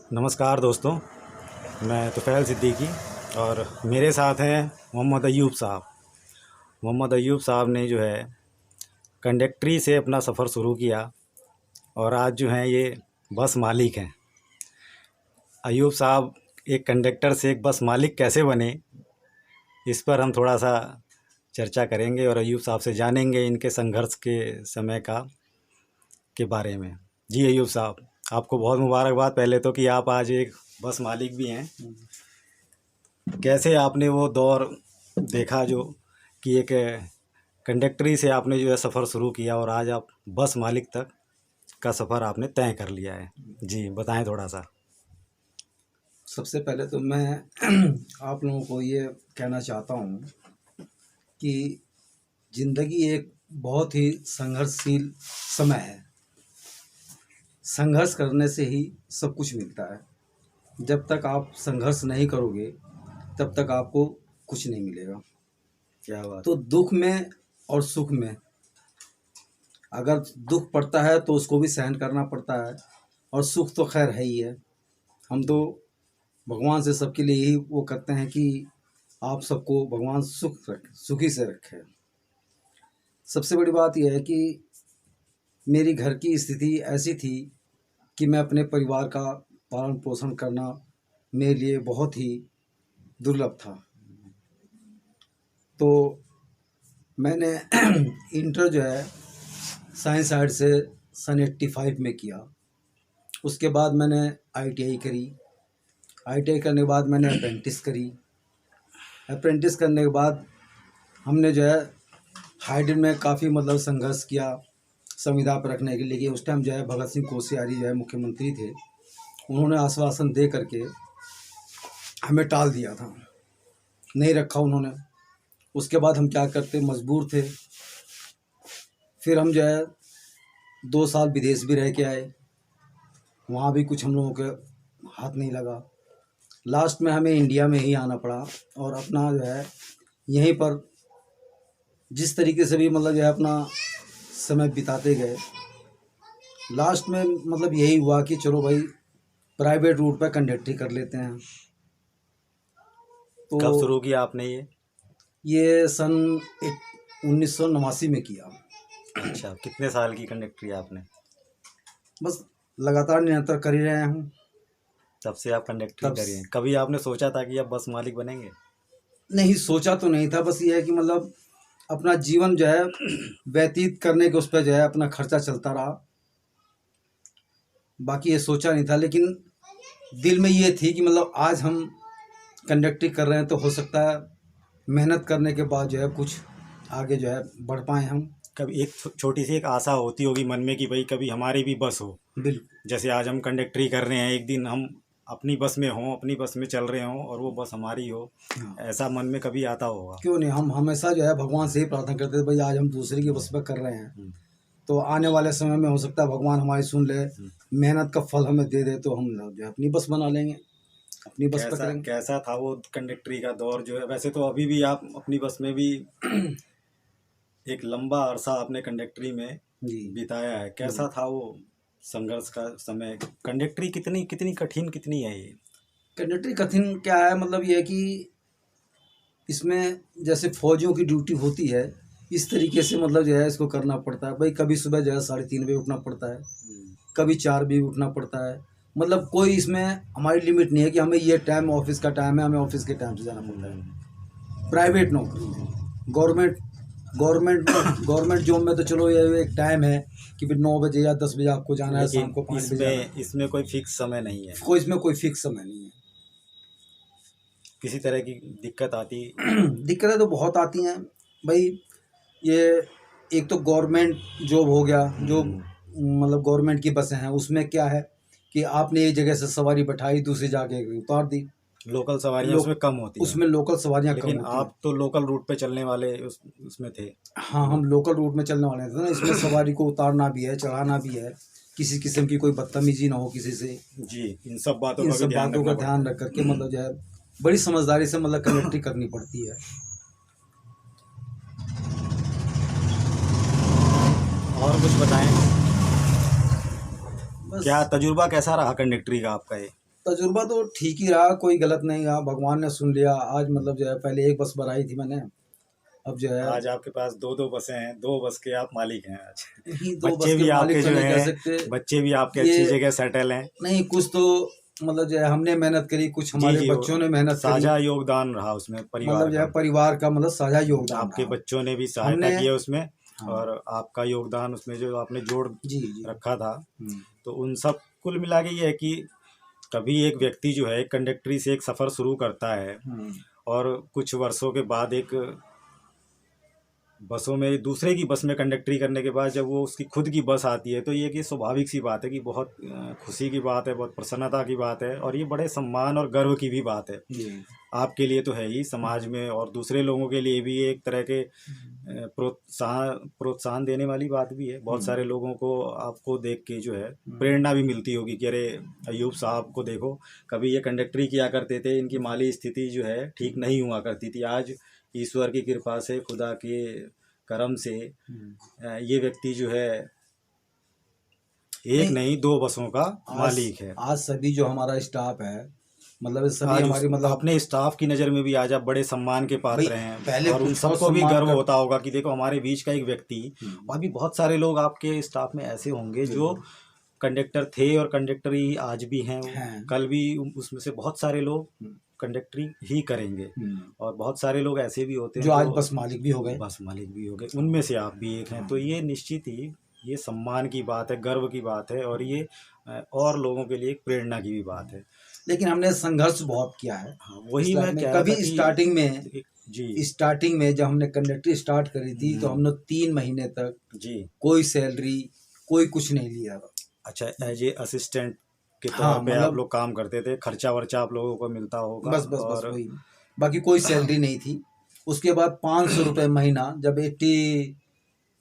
नमस्कार दोस्तों, मैं तुफ़ैल सिद्दीकी और मेरे साथ हैं मोहम्मद अय्यूब साहब। मोहम्मद अय्यूब साहब ने जो है कंडक्ट्री से अपना सफ़र शुरू किया और आज जो हैं ये बस मालिक हैं। अय्यूब साहब एक कंडक्टर से एक बस मालिक कैसे बने, इस पर हम थोड़ा सा चर्चा करेंगे और अय्यूब साहब से जानेंगे इनके संघर्ष के समय के बारे में। जी अय्यूब साहब, आपको बहुत मुबारकबाद पहले तो कि आप आज एक बस मालिक भी हैं। कैसे आपने वो दौर देखा जो कि एक कंडक्टरी से आपने जो है सफ़र शुरू किया और आज आप बस मालिक तक का सफ़र आपने तय कर लिया है? जी बताएं थोड़ा सा। सबसे पहले तो मैं आप लोगों को ये कहना चाहता हूँ कि ज़िंदगी एक बहुत ही संघर्षशील समय है। संघर्ष करने से ही सब कुछ मिलता है। जब तक आप संघर्ष नहीं करोगे तब तक आपको कुछ नहीं मिलेगा। क्या बात। तो दुख में और सुख में, अगर दुख पड़ता है तो उसको भी सहन करना पड़ता है, और सुख तो खैर है ही है। हम तो भगवान से सबके लिए यही वो करते हैं कि आप सबको भगवान सुखी से रखे। सबसे बड़ी बात यह है कि मेरी घर की स्थिति ऐसी थी कि मैं अपने परिवार का पालन पोषण करना मेरे लिए बहुत ही दुर्लभ था। तो मैंने इंटर जो है साइंस साइड से सन 85 में किया। उसके बाद मैंने ITI करी। ITI करने के बाद मैंने अप्रेंटिस करी। अप्रेंटिस करने के बाद हमने जो है हाइड्रोजन में काफ़ी मतलब संघर्ष किया संविदा पर रखने के लिए। उस टाइम जो है भगत सिंह कोश्यारी जो है मुख्यमंत्री थे, उन्होंने आश्वासन दे करके हमें टाल दिया था, नहीं रखा उन्होंने। उसके बाद हम क्या करते, मजबूर थे। फिर हम जो है 2 साल विदेश भी रह के आए, वहाँ भी कुछ हम लोगों के हाथ नहीं लगा। लास्ट में हमें इंडिया में ही आना पड़ा और अपना जो है यहीं पर जिस तरीके से भी मतलब जो है अपना समय बिताते गए। लास्ट में मतलब यही हुआ कि चलो भाई प्राइवेट रूट पर कंडक्टरी कर लेते हैं। तो कब शुरू किया आपने ये सन 1989 में किया। अच्छा, कितने साल की कंडक्टरी आपने? बस लगातार निरंतर कर ही रहे हूँ। तब से आप कंडक्टरी करी हैं। कभी आपने सोचा था कि आप बस मालिक बनेंगे? नहीं, सोचा तो नहीं था। बस ये है कि मतलब अपना जीवन जो है व्यतीत करने के उस पर जो है अपना खर्चा चलता रहा। बाकी ये सोचा नहीं था, लेकिन दिल में ये थी कि मतलब आज हम कंडक्टरी कर रहे हैं तो हो सकता है मेहनत करने के बाद जो है कुछ आगे जो है बढ़ पाएँ हम। कभी एक छोटी सी एक आशा होती होगी मन में कि भाई कभी हमारी भी बस हो। बिल्कुल। जैसे आज हम कंडक्टरी कर रहे हैं, एक दिन हम अपनी बस में हों, अपनी बस में चल रहे हों और वो बस हमारी हो। हाँ, ऐसा मन में कभी आता होगा? क्यों नहीं। हम हमेशा जो है भगवान से ही प्रार्थना करते थे, भाई आज हम दूसरे की बस पर कर रहे हैं तो आने वाले समय में हो सकता है भगवान हमारी सुन ले, मेहनत का फल हमें दे दे, तो हम जो है अपनी बस बना लेंगे, अपनी बस पर करेंगे। कैसा था वो कंडक्टरी का दौर जो है? वैसे तो अभी भी आप अपनी बस में भी एक लंबा अरसा आपने कंडक्टरी में जी बिताया है। कैसा था वो संघर्ष का समय? कंडक्टरी कितनी कितनी कठिन कितनी है ये? कंडक्टरी कठिन क्या है, मतलब ये है कि इसमें जैसे फौजियों की ड्यूटी होती है इस तरीके से मतलब जो है इसको करना पड़ता है। भाई कभी सुबह जो है 3:30 बजे उठना पड़ता है, कभी 4 बजे उठना पड़ता है। मतलब कोई इसमें हमारी लिमिट नहीं है कि हमें ये टाइम ऑफिस का टाइम है, हमें ऑफिस के टाइम से जाना पड़ता है। प्राइवेट नौकरी में, गवर्नमेंट जॉब में तो चलो ये एक टाइम है कि फिर 9 बजे या 10 बजे आपको जाना है, शाम को 5 बजे जाना है। इसमें कोई फिक्स समय नहीं है? इसमें कोई फिक्स समय नहीं है। किसी तरह की दिक्कत आती? दिक्कतें तो बहुत आती हैं भाई। ये एक तो गवर्नमेंट जॉब हो गया, जो मतलब गवर्नमेंट की बसें हैं, उसमें क्या है कि आपने एक जगह से सवारी बैठाई, दूसरी जगह उतार दी। लोकल सवारियाँ उसमें कम होती हैं। उसमें लोकल सवारियाँ कम लेकिन होती हैं। आप तो लोकल रूट पे चलने वाले उसमें थे। हाँ, हम लोकल रूट में चलने वाले थे ना। इसमें सवारी को उतारना भी है, चढ़ाना भी है, किसी किस्म की कोई बदतमीजी ना हो किसी से। जी, इन सब बातों का ध्यान रख करके मतलब जो है बड़ी समझदारी से मतलब कंडक्टरी करनी पड़ती है। और कुछ बताएं, बस क्या तजुर्बा कैसा रहा कंडक्टरी का आपका? ये तजुर्बा तो ठीक ही रहा, कोई गलत नहीं रहा, भगवान ने सुन लिया। आज मतलब जो है पहले एक बस बनाई थी मैंने, अब जो है आज आपके पास दो दो बसें हैं, दो बस के आप मालिक हैं आज। नहीं, दो बस बच्चे के भी मालिक आपके तो जो नहीं कह हैं, सकते। बच्चे भी आपके ये अच्छी जगह सेटल हैं। नहीं, कुछ तो मतलब जो है हमने मेहनत करी, कुछ जी हमारे जी, बच्चों ने मेहनत करी। साझा योगदान रहा उसमें परिवार मतलब जो का। है परिवार का मतलब साझा योगदान आपके रहा। बच्चों ने भी सहायता हमने की है उसमें, हाँ और आपका योगदान उसमें जो आपने जोड़ जी जी रखा था। हम्म, तो उन सब कुल मिला के ये है कि कभी एक व्यक्ति जो है कंडक्टरी से एक सफ़र शुरू करता है, हम्म, और कुछ वर्षों के बाद एक बसों में दूसरे की बस में कंडक्टरी करने के बाद जब वो उसकी खुद की बस आती है, तो ये कि स्वाभाविक सी बात है कि बहुत खुशी की बात है, बहुत प्रसन्नता की बात है, और ये बड़े सम्मान और गर्व की भी बात है। जी आपके लिए तो है ही, समाज में और दूसरे लोगों के लिए भी एक तरह के प्रोत्साहन देने वाली बात भी है। बहुत सारे लोगों को आपको देख के जो है प्रेरणा भी मिलती होगी कि अरे अयूब साहब को देखो, कभी ये कंडक्टरी किया करते थे, इनकी माली स्थिति जो है ठीक नहीं हुआ करती थी, आज ईश्वर की कृपा से, खुदा के करम से ये व्यक्ति जो है एक नहीं, नहीं दो बसों का आज मालिक है। आज सभी जो हमारा स्टाफ है, मतलब सभी आज हमारी मतलब अपने स्टाफ की नज़र में भी आज आप बड़े सम्मान के भाई पात्र हैं, पहले और उन कुछ और सबको भी सम्मान गर्व कर होता होगा कि देखो हमारे बीच का एक व्यक्ति। और भी बहुत सारे लोग आपके स्टाफ में ऐसे होंगे जो कंडक्टर थे और कंडक्टर ही आज भी हैं, हैं। कल भी उसमें से बहुत सारे लोग कंडक्टरी ही करेंगे। और बहुत सारे लोग ऐसे भी होते हैं जो आज बस मालिक भी हो गए। बस मालिक भी हो गए, उनमें से आप भी एक हैं। तो ये निश्चित ही ये सम्मान की बात है, गर्व की बात है, और ये और लोगों के लिए एक प्रेरणा की भी बात है। लेकिन हमने संघर्ष बहुत किया है। हाँ, वही इस लाइफ मैं में कह रहा कभी था कि जी स्टार्टिंग में जब हमने कंडक्टरी स्टार्ट करी थी तो हमने 3 महीने तक जी। कोई सैलरी, कोई कुछ नहीं लिया था। अच्छा, एज ए असिस्टेंट के हाँ तौर पे आप मतलब लोग काम करते थे, खर्चा वर्चा आप लोगों को मिलता होगा। बस बस बस और वही, बाकी कोई सैलरी नहीं थी। उसके बाद 500 रुपये महीना जब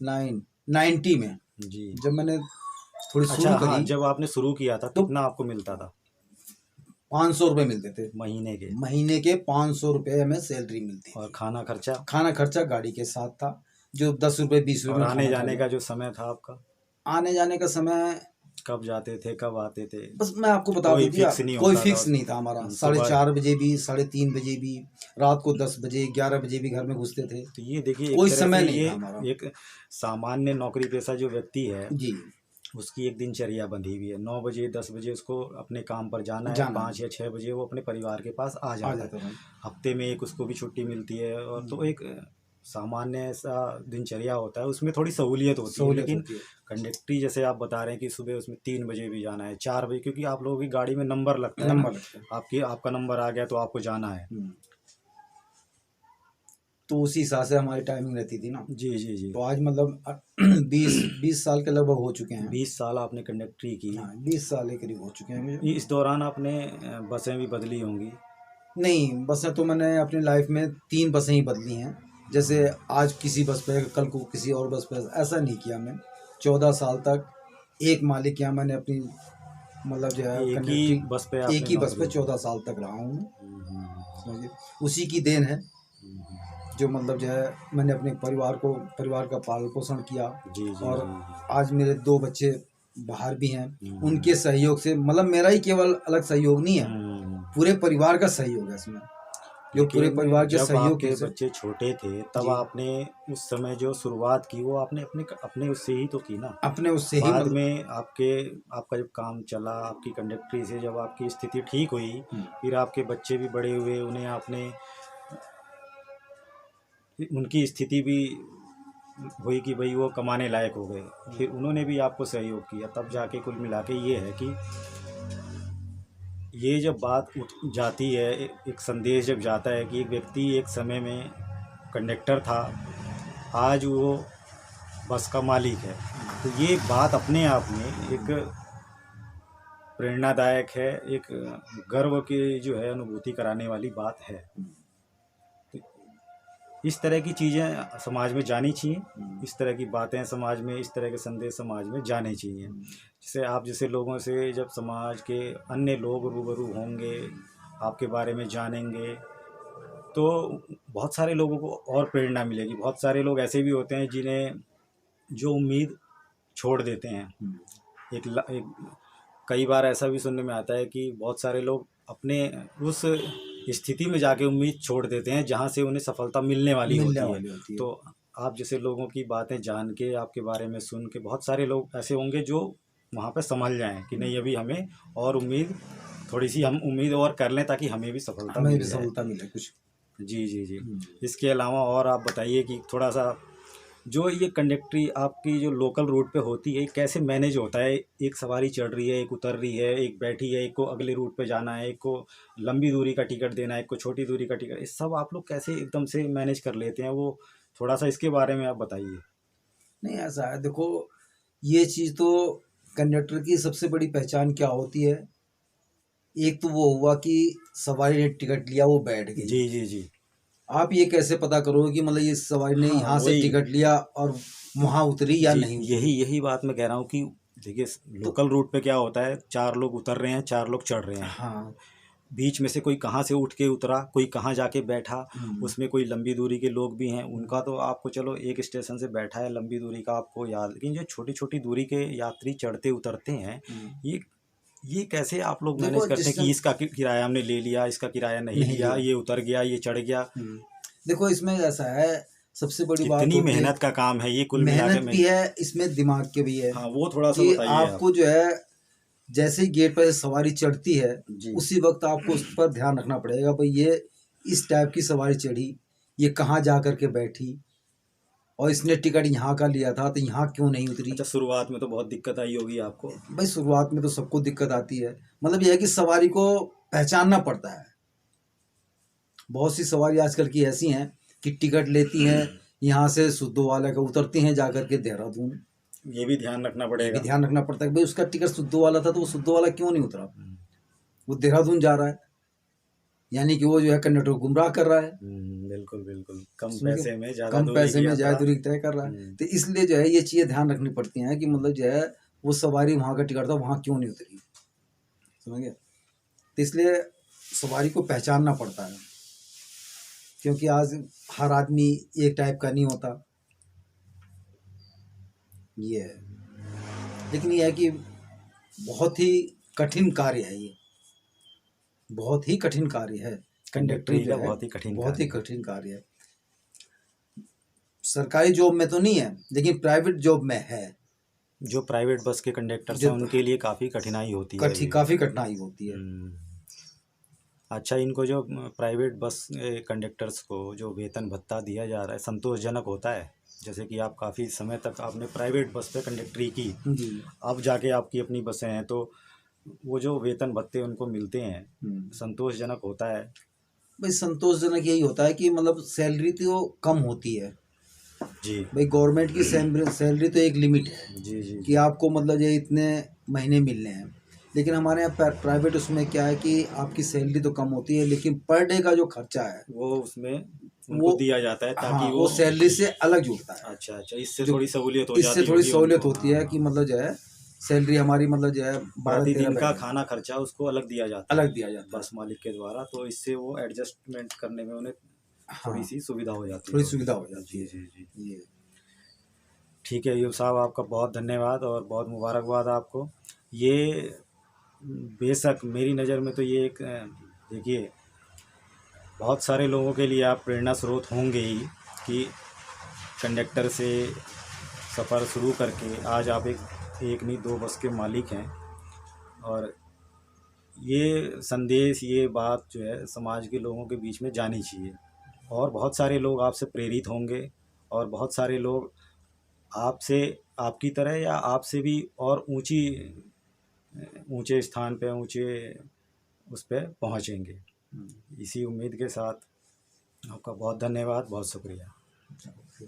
90 में जी। जब मैंने थोड़ी अच्छा, शुरू हाँ, करी जब आपने शुरू किया था तो कितना आपको मिलता था 500 रुपये मिलते थे। महीने के? महीने के 500 रुपये हमें सैलरी मिलती और थी। खाना खर्चा खाना खर्चा गाड़ी के साथ था, जो 10 रुपये 20 रुपये और में आने खाना खा जाने लिया। का जो समय था आपका, आने जाने का समय कब जाते थे कब आते थे? बस मैं आपको बता कोई दूं कि फिक्स नहीं कोई होता फिक्स था? नहीं था हमारा। सुबह 4:30 बजे भी, 3:30 बजे भी, रात को 10 बजे 11 बजे भी घर में घुसते थे। तो ये देखिए, एक कोई तरह समय से नहीं ये था हमारा। एक सामान्य नौकरी पेशा जो व्यक्ति है, जी उसकी एक दिनचर्या बंधी हुई है। 9 बजे 10 बजे उसको अपने काम पर जाना है, जाना 5 या 6 बजे वो अपने परिवार के पास आ आ जाता जाता है। था। हफ्ते में एक उसको भी छुट्टी मिलती है, और तो एक सामान्य सा दिनचर्या होता है, उसमें थोड़ी सहूलियत होती है। सहूलियत लेकिन होती है। कंडक्टरी जैसे आप बता रहे हैं कि सुबह उसमें 3 बजे भी जाना है, 4 बजे, क्योंकि आप लोगों की गाड़ी में नंबर लगता है ना, नंबर लगता है। आपका नंबर आ गया तो आपको जाना है। तो उसी हिसाब से हमारी टाइमिंग रहती थी ना। जी जी जी। तो आज मतलब 20 साल के लगभग हो चुके हैं। 20 साल आपने कंडक्टरी की। हाँ 20 साल के करीब हो चुके हैं मुझे। इस दौरान आपने बसें भी बदली होंगी? नहीं, बसें तो मैंने अपनी लाइफ में 3 बसें ही बदली हैं। जैसे आज किसी बस पे, कल को किसी और बस पे, ऐसा नहीं किया मैं। 14 साल तक एक मालिक के यहाँ मैंने अपनी मतलब जो है एक ही कंडक्टरी बस पे एक आपने ही बस पे नौकरी की? 14 साल तक रहा हूँ मैं। समझिए, उसी की देन है जो मतलब जो है मैंने अपने परिवार का पालन पोषण किया। जी जी और जी। आज मेरे 2 बच्चे बाहर भी हैं, उनके सहयोग से, मतलब मेरा ही केवल अलग सहयोग नहीं है, पूरे परिवार का सहयोग है इसमें, जो पूरे लेकिन परिवार के जब सहयोग आपके से। बच्चे छोटे थे तब जी आपने उस समय जो शुरुआत की वो आपने अपने अपने उससे ही तो की ना। अपने उससे ही बाद मतलब में आपका जब काम चला, आपकी कंडक्टरी से जब आपकी स्थिति ठीक हुई, फिर आपके बच्चे भी बड़े हुए, उन्हें आपने उनकी स्थिति भी हुई कि भाई वो कमाने लायक हो गए, फिर उन्होंने भी आपको सहयोग किया, तब जाके कुल मिला के ये है कि ये जब बात उठ जाती है, एक संदेश जब जाता है कि एक व्यक्ति एक समय में कंडक्टर था, आज वो बस का मालिक है, तो ये बात अपने आप में एक प्रेरणादायक है, एक गर्व की जो है अनुभूति कराने वाली बात है। तो इस तरह की चीज़ें समाज में जानी चाहिए, इस तरह की बातें समाज में, इस तरह के संदेश समाज में जाने चाहिए। जैसे आप जैसे लोगों से जब समाज के अन्य लोग रूबरू होंगे, आपके बारे में जानेंगे, तो बहुत सारे लोगों को और प्रेरणा मिलेगी। बहुत सारे लोग ऐसे भी होते हैं जिन्हें जो उम्मीद छोड़ देते हैं, एक कई बार ऐसा भी सुनने में आता है कि बहुत सारे लोग अपने उस स्थिति में जाके उम्मीद छोड़ देते हैं जहाँ से उन्हें सफलता मिलने वाली मिलने होती है। वाली होती है। तो आप जैसे लोगों की बातें जान के, आपके बारे में सुन के, बहुत सारे लोग ऐसे होंगे जो वहाँ पे संभल जाएं कि नहीं, अभी हमें और उम्मीद, थोड़ी सी हम उम्मीद और कर लें ताकि हमें भी सफलता हमें मिल भी जाए। सफलता मिले कुछ। जी जी जी। इसके अलावा और आप बताइए कि थोड़ा सा जो ये कंडक्टरी आपकी जो लोकल रूट पे होती है, कैसे मैनेज होता है? एक सवारी चढ़ रही है, एक उतर रही है, एक बैठी है, एक को अगले रूट पे जाना है, एक को लंबी दूरी का टिकट देना है, एक को छोटी दूरी का टिकट, ये सब आप लोग कैसे एकदम से मैनेज कर लेते हैं? वो थोड़ा सा इसके बारे में आप बताइए। नहीं, ऐसा है, देखो, ये चीज़ तो कंडक्टर की सबसे बड़ी पहचान क्या होती है? एक तो वो हुआ कि सवारी ने टिकट लिया, वो बैठ गई। जी जी जी। आप ये कैसे पता करोगे कि मतलब ये सवारी ने हाँ, यहाँ से वही। टिकट लिया और वहाँ उतरी या जी, नहीं उतरी? यही यही बात मैं कह रहा हूँ कि देखिए, लोकल रूट पे क्या होता है, 4 लोग उतर रहे हैं, 4 लोग चढ़ रहे हैं। हाँ। बीच में से कोई कहाँ से उठ के उतरा, कोई कहाँ जाके बैठा, हम्म। उसमें कोई लंबी दूरी के लोग भी हैं, उनका तो आपको चलो एक स्टेशन से बैठा है, लंबी दूरी का आपको याद, लेकिन जो छोटी छोटी दूरी के यात्री चढ़ते उतरते हैं, ये कैसे आप लोग मैनेज देखो, करते हैं जिस कि इसका किराया हमने ले लिया, इसका किराया नहीं नहीं लिया, लिया। ये उतर गया, ये चढ़ गया? देखो, इसमें ऐसा है, सबसे बड़ी बात कितनी होती है, मेहनत का काम है ये, कुल मिला के मेहनत भी है, इसमें दिमाग के भी है। हाँ, वो थोड़ा सा कि बताइए आप। आपको जो है, जैसे ही गेट पर सवारी चढ़ती है, जी। उसी वक्त आपको उस पर ध्यान रखना पड़ेगा, भाई ये इस टाइप की सवारी चढ़ी, ये कहाँ जा कर के बैठी, और इसने टिकट यहाँ का लिया था तो यहाँ क्यों नहीं उतरी। अच्छा, शुरुआत में तो बहुत दिक्कत आई होगी आपको। भाई, शुरुआत में तो सबको दिक्कत आती है, मतलब यह है कि सवारी को पहचानना पड़ता है। बहुत सी सवारी आजकल की ऐसी हैं कि टिकट लेती हैं यहाँ से सुद्धोवाला का, उतरती हैं जाकर के देहरादून। ये भी ध्यान रखना ये पड़ेगा। भी ध्यान रखना पड़ता है कि भाई उसका टिकट सुद्धोवाला था तो वो सुद्धोवाला क्यों नहीं उतरा, वो देहरादून जा रहा है, यानी कि वो जो है कंडक्टर को गुमराह कर रहा है। बिल्कुल बिल्कुल, कम समझ गए? पैसे में ज़्यादा कम दूरी पैसे की में ज़्यादा यात्रा। दूरी तय कर रहा है, तो इसलिए जो है ये चीज़ें ध्यान रखनी पड़ती हैं कि मतलब जो है वो सवारी वहाँ का टिकट था, वहाँ क्यों नहीं उतरी। समझ गए? तो इसलिए सवारी को पहचानना पड़ता है, क्योंकि आज हर आदमी एक टाइप का नहीं होता। ये है, लेकिन ये है कि बहुत ही कठिन कार्य है, ये बहुत ही कठिन कार्य है। कंडक्टरी कंडक्टरी का जो है बहुत ही कठिन बहुत ही कार्य है। कठिन कार्य है। सरकारी जॉब में तो नहीं है, लेकिन प्राइवेट जॉब में है। जो प्राइवेट बस के कंडक्टर्स जो हैं उनके लिए काफ़ी कठिनाई होती है अभी भी। काफ़ी कठिनाई होती है। अच्छा, इनको जो प्राइवेट बस कंडक्टर्स को जो वेतन भत्ता दिया जा रहा है, संतोषजनक होता है? जैसे कि आप काफ़ी समय तक आपने प्राइवेट बस पे कंडक्टरी की, जी। अब जाके आपकी अपनी बसें हैं, तो वो जो वेतन भत्ते उनको मिलते हैं, संतोषजनक होता है? भाई, संतोषजनक यही होता है कि मतलब सैलरी तो कम होती है। जी भाई, गवर्नमेंट की सैलरी तो एक लिमिट है जी जी। कि आपको मतलब ये इतने महीने मिलने हैं, लेकिन हमारे यहाँ प्राइवेट उसमें क्या है कि आपकी सैलरी तो कम होती है, लेकिन पर डे का जो खर्चा है वो उसमें उनको दिया जाता है ताकि हाँ, वो सैलरी से अलग जुड़ता है। अच्छा अच्छा, इससे थोड़ी सहूलियत हो जाती इससे थोड़ी होगी सहूलियत उनको। होती है कि मतलब जो है सैलरी हमारी मतलब जो है 12-13 प्रतिदिन का बैठे खाना खर्चा उसको अलग दिया जाता है, अलग दिया जाता है। बस मालिक के द्वारा, तो इससे वो एडजस्टमेंट करने में उन्हें थोड़ी हाँ, सी सुविधा हो जाती है। थोड़ी सुविधा हो जाती जी है। जी जी। ये ठीक है अयूब साहब, आपका बहुत धन्यवाद और बहुत मुबारकबाद आपको। ये बेशक मेरी नज़र में तो ये एक देखिए, बहुत सारे लोगों के लिए आप प्रेरणा स्रोत होंगे ही कि कंडक्टर से सफ़र शुरू करके आज आप एक नहीं 2 बस के मालिक हैं, और ये संदेश, ये बात जो है समाज के लोगों के बीच में जानी चाहिए, और बहुत सारे लोग आपसे प्रेरित होंगे, और बहुत सारे लोग आपसे, आपकी तरह या आपसे भी और ऊंचे स्थान पे, ऊंचे उस पे पहुंचेंगे। इसी उम्मीद के साथ आपका बहुत धन्यवाद, बहुत शुक्रिया।